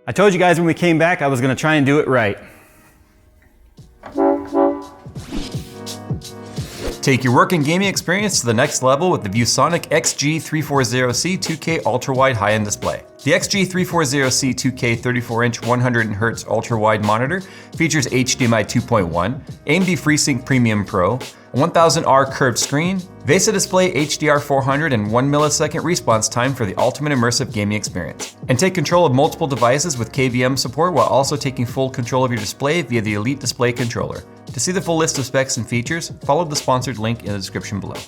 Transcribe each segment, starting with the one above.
I told you guys when we came back I was gonna try and do it right. Take your work and gaming experience to the next level with the ViewSonic XG340C 2K ultra-wide high-end display. The XG340C 2K 34-inch 100Hz ultra-wide monitor features HDMI 2.1, AMD FreeSync Premium Pro, a 1000R curved screen, VESA display HDR 400 and 1 millisecond response time for the ultimate immersive gaming experience. And take control of multiple devices with KVM support while also taking full control of your display via the Elite Display Controller. To see the full list of specs and features, follow the sponsored link in the description below.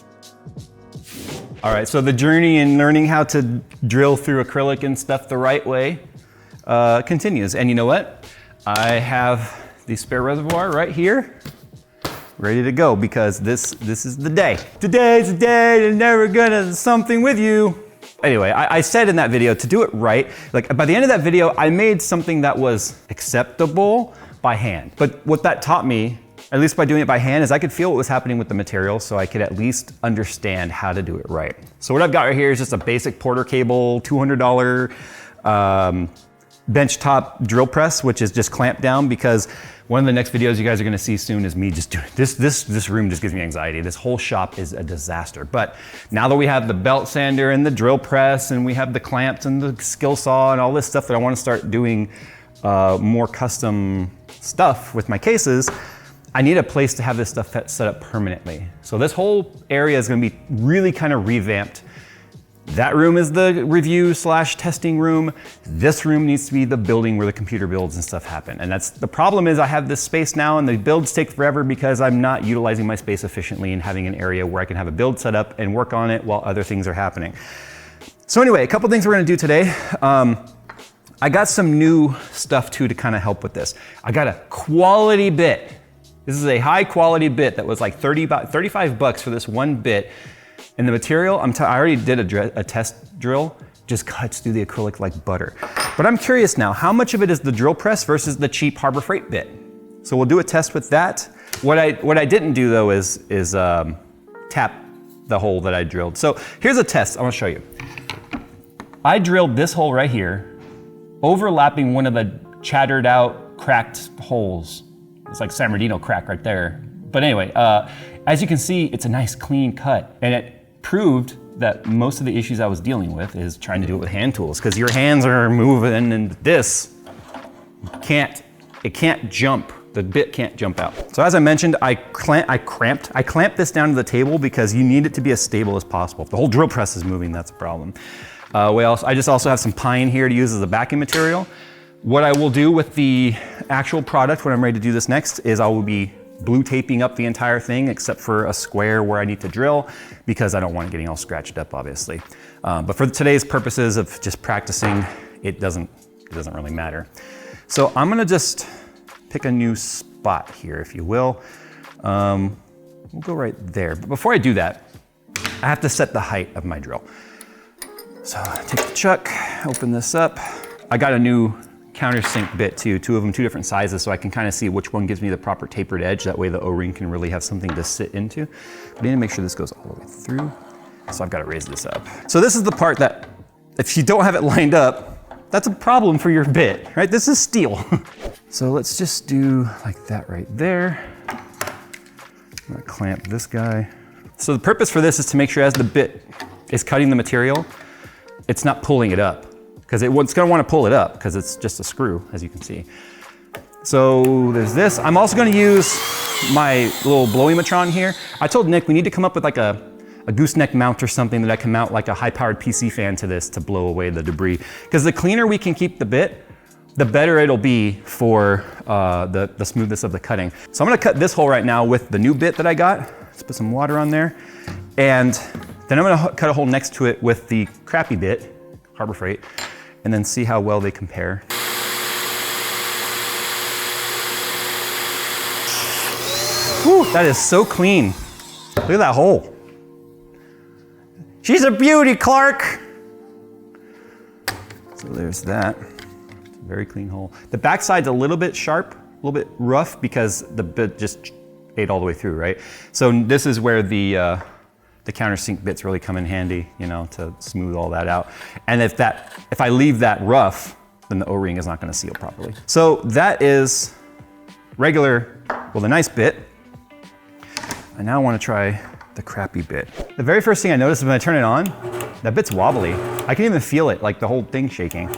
All right, so the journey in learning how to drill through acrylic and stuff the right way continues. And you know what? I have the spare reservoir right here, ready to go, because this is the day. Today's the day, they're never gonna something with you. Anyway, I said in that video to do it right. Like by the end of that video, I made something that was acceptable by hand. But what that taught me, at least by doing it by hand, is I could feel what was happening with the material, so I could at least understand how to do it right. So what I've got right here is just a basic Porter cable, $200 benchtop drill press, which is just clamped down, because one of the next videos you guys are gonna see soon is me just doing this. This room just gives me anxiety. This whole shop is a disaster. But now that we have the belt sander and the drill press, and we have the clamps and the skill saw and all this stuff that I wanna start doing more custom stuff with my cases, I need a place to have this stuff set up permanently. So this whole area is gonna be really kind of revamped. That room is the review/testing room. This room needs to be the building where the computer builds and stuff happen. And that's the problem, is I have this space now and the builds take forever because I'm not utilizing my space efficiently and having an area where I can have a build set up and work on it while other things are happening. So anyway, a couple things we're gonna do today. I got some new stuff too to kind of help with this. I got a quality bit. This is a high quality bit that was like 35 bucks for this one bit. And the material, I already did a test drill, just cuts through the acrylic like butter. But I'm curious now, how much of it is the drill press versus the cheap Harbor Freight bit? So we'll do a test with that. What I didn't do though is tap the hole that I drilled. So here's a test I want to show you. I drilled this hole right here, overlapping one of the chattered out, cracked holes. It's like San Bernardino crack right there. But anyway, as you can see, it's a nice clean cut. And it proved that most of the issues I was dealing with is trying to do it with hand tools, because your hands are moving and this it can't jump. The bit can't jump out. So as I mentioned, I clamped this down to the table because you need it to be as stable as possible. If the whole drill press is moving, that's a problem. I just also have some pine here to use as a backing material. What I will do with the actual product when I'm ready to do this next is I will be blue taping up the entire thing except for a square where I need to drill, because I don't want it getting all scratched up, obviously. But for today's purposes of just practicing, it doesn't really matter. So I'm gonna just pick a new spot here, if you will. We'll go right there. But before I do that, I have to set the height of my drill. So take the chuck, open this up. I got a new countersink bit too, two of them, two different sizes, so I can kind of see which one gives me the proper tapered edge. That way the O-ring can really have something to sit into. But I need to make sure this goes all the way through. So I've got to raise this up. So this is the part that, if you don't have it lined up, that's a problem for your bit, right? This is steel. So let's just do like that right there. I'm gonna clamp this guy. So the purpose for this is to make sure as the bit is cutting the material, it's not pulling it up, because it's gonna wanna pull it up because it's just a screw, as you can see. So there's this. I'm also gonna use my little blowimatron here. I told Nick we need to come up with like a gooseneck mount or something that I can mount like a high-powered PC fan to this to blow away the debris. Because the cleaner we can keep the bit, the better it'll be for the smoothness of the cutting. So I'm gonna cut this hole right now with the new bit that I got. Let's put some water on there. And then I'm gonna cut a hole next to it with the crappy bit, Harbor Freight, and then see how well they compare. Whew, that is so clean. Look at that hole. She's a beauty, Clark. So there's that. It's a very clean hole. The backside's a little bit sharp, a little bit rough because the bit just ate all the way through, right? So this is where the countersink bits really come in handy, you know, to smooth all that out. And if I leave that rough, then the O-ring is not gonna seal properly. So that is regular, well, the nice bit. I now wanna try the crappy bit. The very first thing I noticed is when I turn it on, that bit's wobbly. I can even feel it, like the whole thing shaking.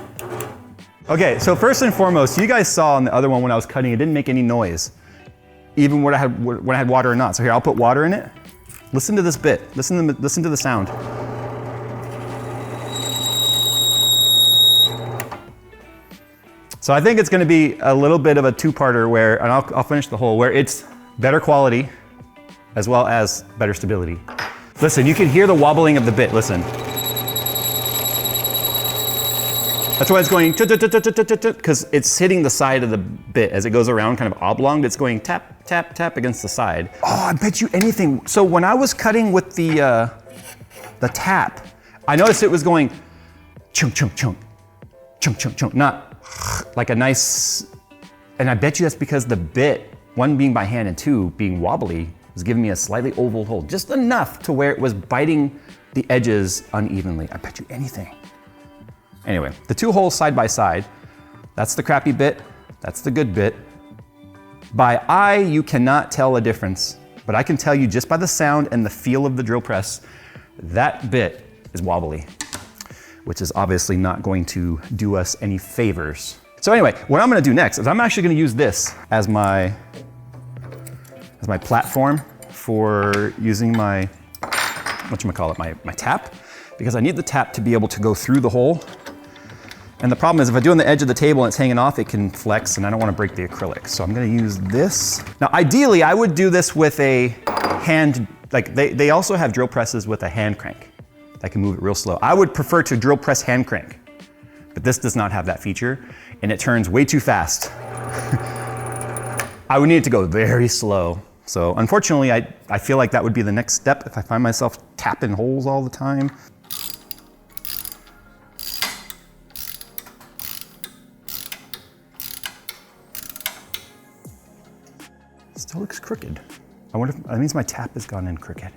Okay, so first and foremost, you guys saw on the other one when I was cutting, it didn't make any noise, even when I had water or not. So here, I'll put water in it. Listen to this bit. Listen to the sound. So I think it's going to be a little bit of a two-parter where, and I'll finish the whole, where it's better quality as well as better stability. Listen, you can hear the wobbling of the bit. Listen. That's why it's going because it's hitting the side of the bit as it goes around, kind of oblong. It's going tap, tap, tap against the side. Oh, I bet you anything. So when I was cutting with the tap, I noticed it was going chunk, chunk, chunk, chunk, chunk, chunk, not like a nice, and I bet you that's because the bit, one being by hand and two being wobbly, was giving me a slightly oval hole, just enough to where it was biting the edges unevenly. I bet you anything. Anyway, the two holes side by side, that's the crappy bit, that's the good bit. By eye, you cannot tell a difference, but I can tell you just by the sound and the feel of the drill press, that bit is wobbly, which is obviously not going to do us any favors. So anyway, what I'm gonna do next is I'm actually gonna use this as my platform for using my, my tap, because I need the tap to be able to go through the hole. And the problem is if I do on the edge of the table and it's hanging off, it can flex and I don't want to break the acrylic. So I'm going to use this. Now, ideally, I would do this with a hand, like they also have drill presses with a hand crank that can move it real slow. I would prefer to drill press hand crank, but this does not have that feature and it turns way too fast. I would need it to go very slow. So unfortunately, I feel like that would be the next step if I find myself tapping holes all the time. Still looks crooked. I wonder if that means my tap has gone in crooked.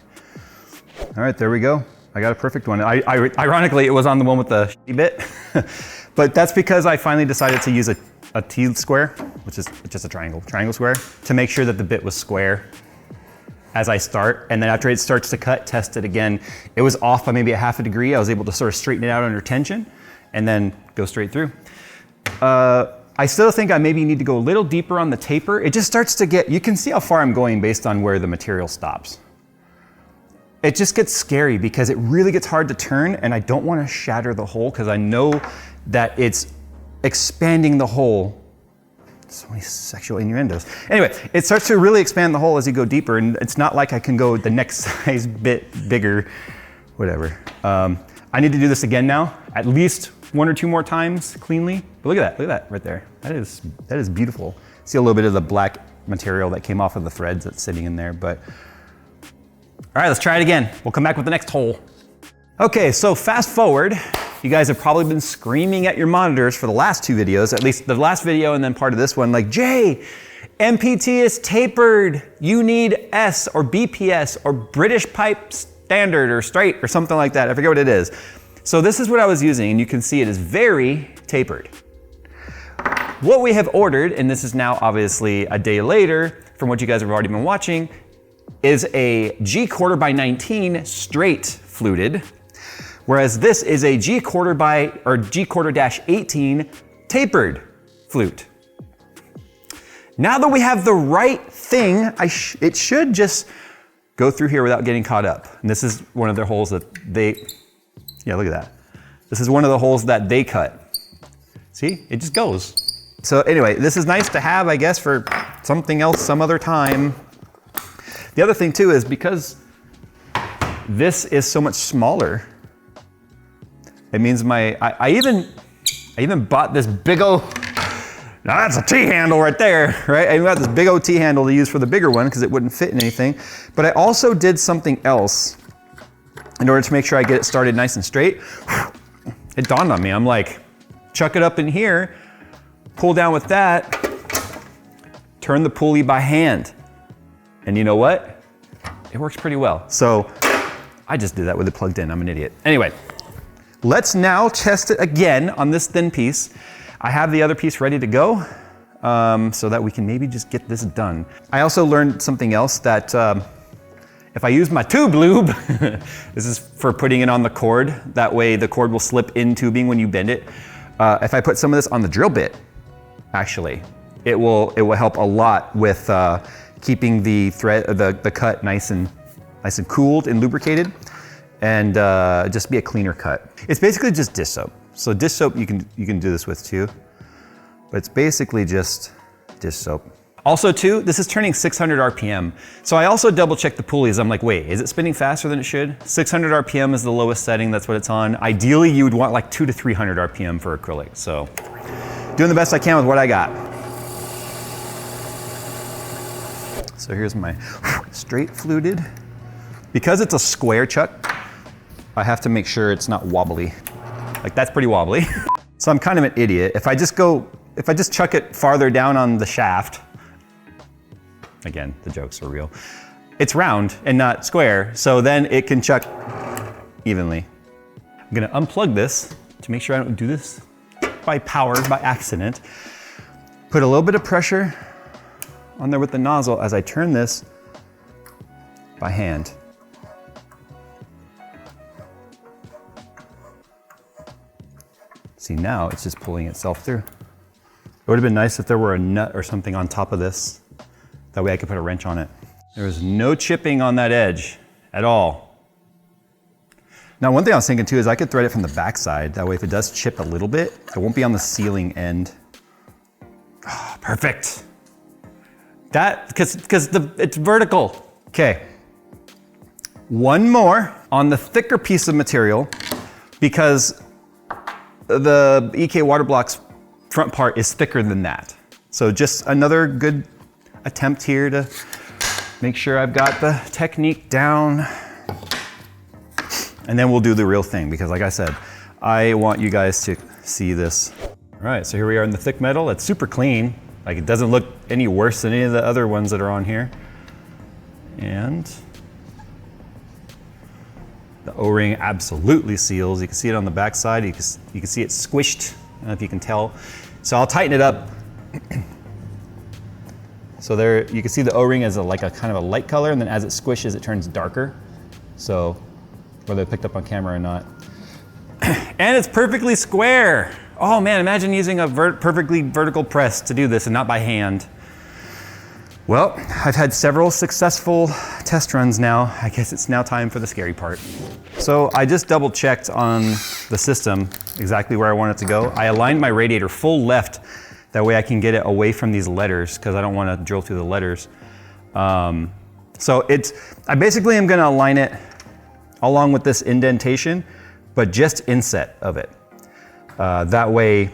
All right, there we go. I got a perfect one. Ironically, it was on the one with the shitty bit, but that's because I finally decided to use a T-square, which is just a triangle square, to make sure that the bit was square as I start. And then after it starts to cut, test it again. It was off by maybe a half a degree. I was able to sort of straighten it out under tension and then go straight through. I still think I maybe need to go a little deeper on the taper. It just starts to get, you can see how far I'm going based on where the material stops. It just gets scary because it really gets hard to turn and I don't want to shatter the hole because I know that it's expanding the hole. So many sexual innuendos. Anyway, it starts to really expand the hole as you go deeper and it's not like I can go the next size bit bigger, whatever. I need to do this again now, at least one or two more times cleanly. But look at that right there. That is beautiful. See a little bit of the black material that came off of the threads that's sitting in there, but. All right, let's try it again. We'll come back with the next hole. Okay, so fast forward. You guys have probably been screaming at your monitors for the last two videos, at least the last video and then part of this one, like, Jay, MPT is tapered. You need S or BPS or British pipe standard or straight or something like that. I forget what it is. So this is what I was using and you can see it is very tapered. What we have ordered, and this is now obviously a day later from what you guys have already been watching, is a G-quarter by 19 straight fluted, whereas this is a G-quarter by, or G-quarter-18 tapered flute. Now that we have the right thing, it should just go through here without getting caught up. And this is one of their holes that yeah, look at that. This is one of the holes that they cut. See, it just goes. So anyway, this is nice to have, I guess, for something else some other time. The other thing too is because this is so much smaller, it means I even bought this big old, now that's a T-handle right there, right? I got this big old T-handle to use for the bigger one because it wouldn't fit in anything. But I also did something else in order to make sure I get it started nice and straight. It dawned on me, I'm like, chuck it up in here, pull down with that, turn the pulley by hand. And you know what? It works pretty well. So I just did that with it plugged in. I'm an idiot. Anyway, let's now test it again on this thin piece. I have the other piece ready to go so that we can maybe just get this done. I also learned something else that if I use my tube lube, this is for putting it on the cord. That way the cord will slip in tubing when you bend it. If I put some of this on the drill bit, actually, it will help a lot with keeping the thread, the cut nice and cooled and lubricated, and just be a cleaner cut. It's basically just dish soap. So dish soap you can do this with too, but it's basically just dish soap. Also too, this is turning 600 RPM. So I also double checked the pulleys. I'm like, wait, is it spinning faster than it should? 600 RPM is the lowest setting, that's what it's on. Ideally, you would want like 200 to 300 RPM for acrylic. So doing the best I can with what I got. So here's my straight fluted. Because it's a square chuck, I have to make sure it's not wobbly. Like that's pretty wobbly. So I'm kind of an idiot. If I just chuck it farther down on the shaft, again, the jokes are real, it's round and not square, so then it can chuck evenly. I'm gonna unplug this to make sure I don't do this by accident. Put a little bit of pressure on there with the nozzle as I turn this by hand. See, now it's just pulling itself through. It would have been nice if there were a nut or something on top of this. That way I could put a wrench on it. There was no chipping on that edge at all. Now, one thing I was thinking too is I could thread it from the back side. That way if it does chip a little bit, it won't be on the sealing end. Oh, perfect. That, because it's vertical. Okay. One more on the thicker piece of material, because the EK water block's front part is thicker than that. So just another good attempt here to make sure I've got the technique down. And then we'll do the real thing, because like I said, I want you guys to see this. All right, so here we are in the thick metal. It's super clean. Like it doesn't look any worse than any of the other ones that are on here. And the O-ring absolutely seals. You can see it on the back side. You can see it squished. I don't know if you can tell. So I'll tighten it up. So there, you can see the O-ring as like a kind of a light color, and then as it squishes, it turns darker. So whether it picked up on camera or not. And it's perfectly square. Oh man, imagine using a perfectly vertical press to do this and not by hand. Well, I've had several successful test runs now. I guess it's now time for the scary part. So I just double checked on the system exactly where I want it to go. I aligned my radiator full left. That way I can get it away from these letters, because I don't want to drill through the letters. So I basically am going to align it along with this indentation, but just inset of it. That way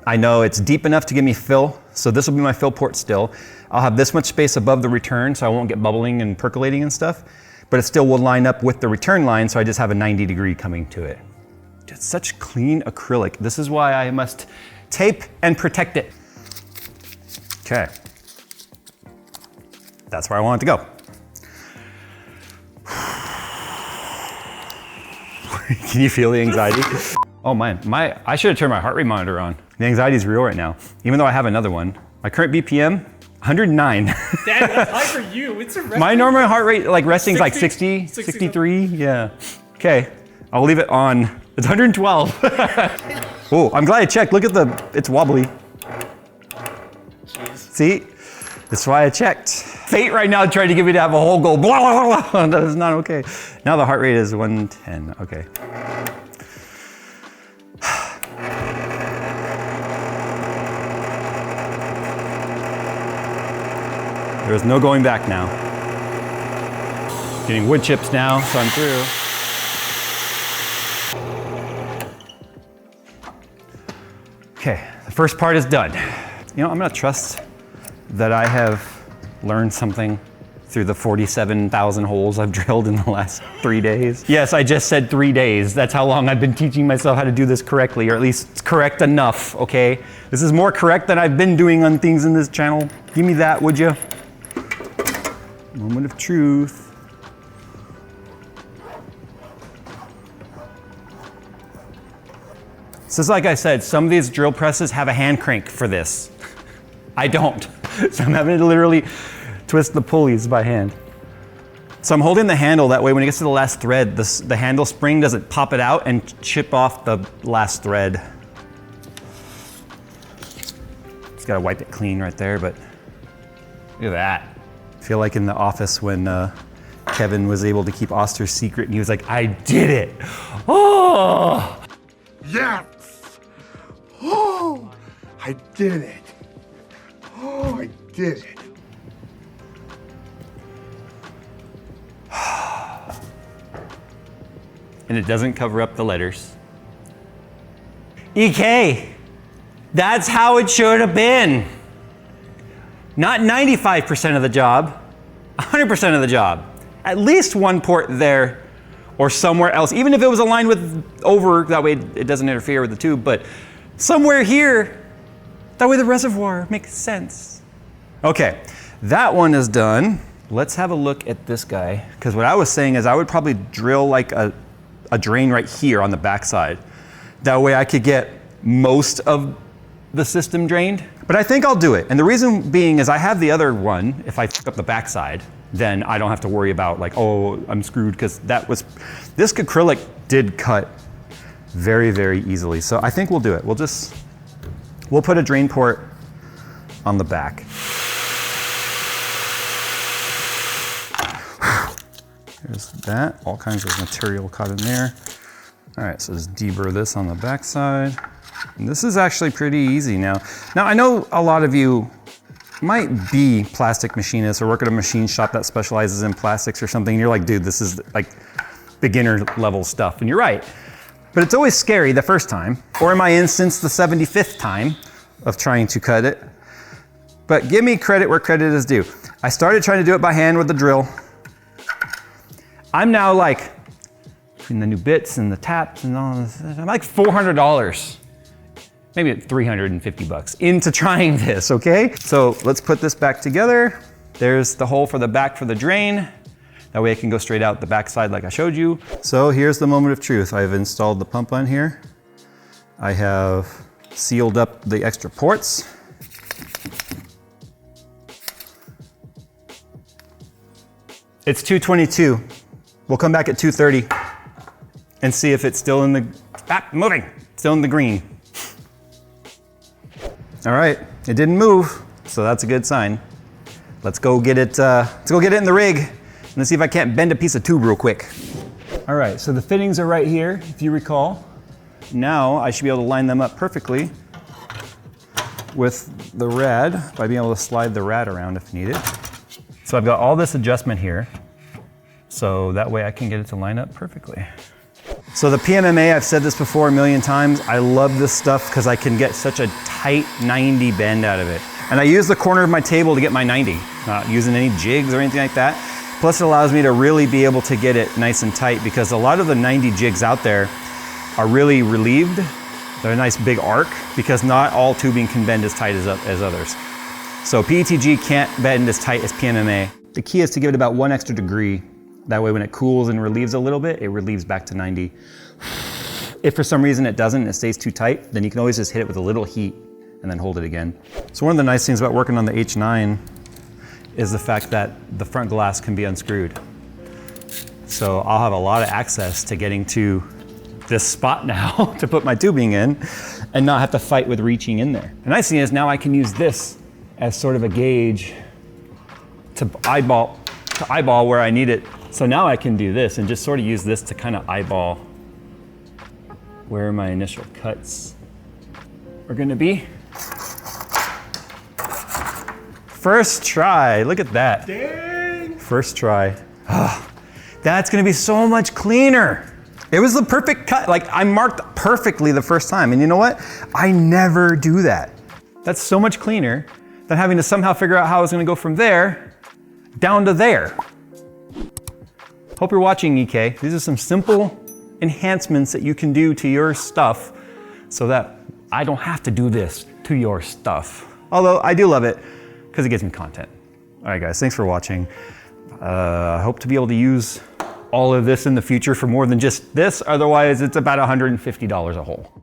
I know it's deep enough to give me fill. So this will be my fill port still. I'll have this much space above the return, so I won't get bubbling and percolating and stuff, but it still will line up with the return line, so I just have a 90-degree coming to it. It's such clean acrylic. This is why I must tape and protect it. Okay. That's where I want it to go. Can you feel the anxiety? Oh man, I should have turned my heart rate monitor on. The anxiety is real right now, even though I have another one. My current BPM, 109. That's high for you. It's a My normal heart rate, like resting, is like 60, 63. Yeah. Okay, I'll leave it on. It's 112. Oh, I'm glad I checked. Look at it's wobbly. Jeez. See? That's why I checked. Fate right now tried to get me to have a whole go blah, blah, blah. That is not okay. Now the heart rate is 110. Okay. There's no going back now. Getting wood chips now, so I'm through. Okay, the first part is done. You know, I'm gonna trust that I have learned something through the 47,000 holes I've drilled in the last 3 days. Yes, I just said 3 days. That's how long I've been teaching myself how to do this correctly, or at least it's correct enough, okay? This is more correct than I've been doing on things in this channel. Give me that, would you? Moment of truth. So it's like I said, some of these drill presses have a hand crank for this. I don't. So I'm having to literally twist the pulleys by hand. So I'm holding the handle, that way when it gets to the last thread, the handle spring doesn't pop it out and chip off the last thread. Just gotta wipe it clean right there, but look at that. I feel like in The Office when Kevin was able to keep Oster's secret and he was like, I did it. Oh! Yes! Oh, I did it. Oh, I did it. And it doesn't cover up the letters. EK, that's how it should have been. Not 95% of the job, 100% of the job. At least one port there or somewhere else, even if it was aligned with over, that way it doesn't interfere with the tube, but somewhere here, that way the reservoir makes sense. Okay, that one is done. Let's have a look at this guy, because what I was saying is I would probably drill like a drain right here on the backside. That way I could get most of the system drained, but I think I'll do it. And the reason being is I have the other one. If I fuck up the backside, then I don't have to worry about like, oh, I'm screwed, because this acrylic did cut very, very easily. So I think we'll do it. We'll put a drain port on the back. There's that, all kinds of material caught in there. All right, so just deburr this on the back side. And this is actually pretty easy now. Now I know a lot of you might be plastic machinists or work at a machine shop that specializes in plastics or something. And you're like, dude, this is like beginner level stuff. And you're right, but it's always scary the first time, or in my instance, the 75th time of trying to cut it. But give me credit where credit is due. I started trying to do it by hand with the drill. I'm now like, between the new bits and the taps and all this, I'm like $400, maybe $350 into trying this, okay? So let's put this back together. There's the hole for the back for the drain. That way it can go straight out the backside like I showed you. So here's the moment of truth. I've installed the pump on here. I have sealed up the extra ports. It's 222. We'll come back at 2:30 and see if it's still in the, still in the green. All right, it didn't move, so that's a good sign. Let's go get it in the rig and let's see if I can't bend a piece of tube real quick. All right, so the fittings are right here, if you recall. Now I should be able to line them up perfectly with the rad by being able to slide the rad around if needed. So I've got all this adjustment here, so that way I can get it to line up perfectly. So the PMMA, I've said this before a million times, I love this stuff because I can get such a tight 90 bend out of it. And I use the corner of my table to get my 90, not using any jigs or anything like that. Plus it allows me to really be able to get it nice and tight, because a lot of the 90 jigs out there are really relieved. They're a nice big arc, because not all tubing can bend as tight as others. So PETG can't bend as tight as PMMA. The key is to give it about 1 extra degree. That way when it cools and relieves a little bit, it relieves back to 90. If for some reason it doesn't, it stays too tight, then you can always just hit it with a little heat and then hold it again. So one of the nice things about working on the H9 is the fact that the front glass can be unscrewed. So I'll have a lot of access to getting to this spot now to put my tubing in and not have to fight with reaching in there. The nice thing is now I can use this as sort of a gauge to eyeball where I need it. So now I can do this and just sort of use this to kind of eyeball where my initial cuts are gonna be. First try, look at that. Dang. First try. Oh, that's gonna be so much cleaner. It was the perfect cut. Like I marked perfectly the first time. And you know what? I never do that. That's so much cleaner than having to somehow figure out how I was gonna go from there down to there. Hope you're watching, EK. These are some simple enhancements that you can do to your stuff so that I don't have to do this to your stuff. Although I do love it because it gives me content. All right, guys, thanks for watching. I hope to be able to use all of this in the future for more than just this. Otherwise, it's about $150 a hole.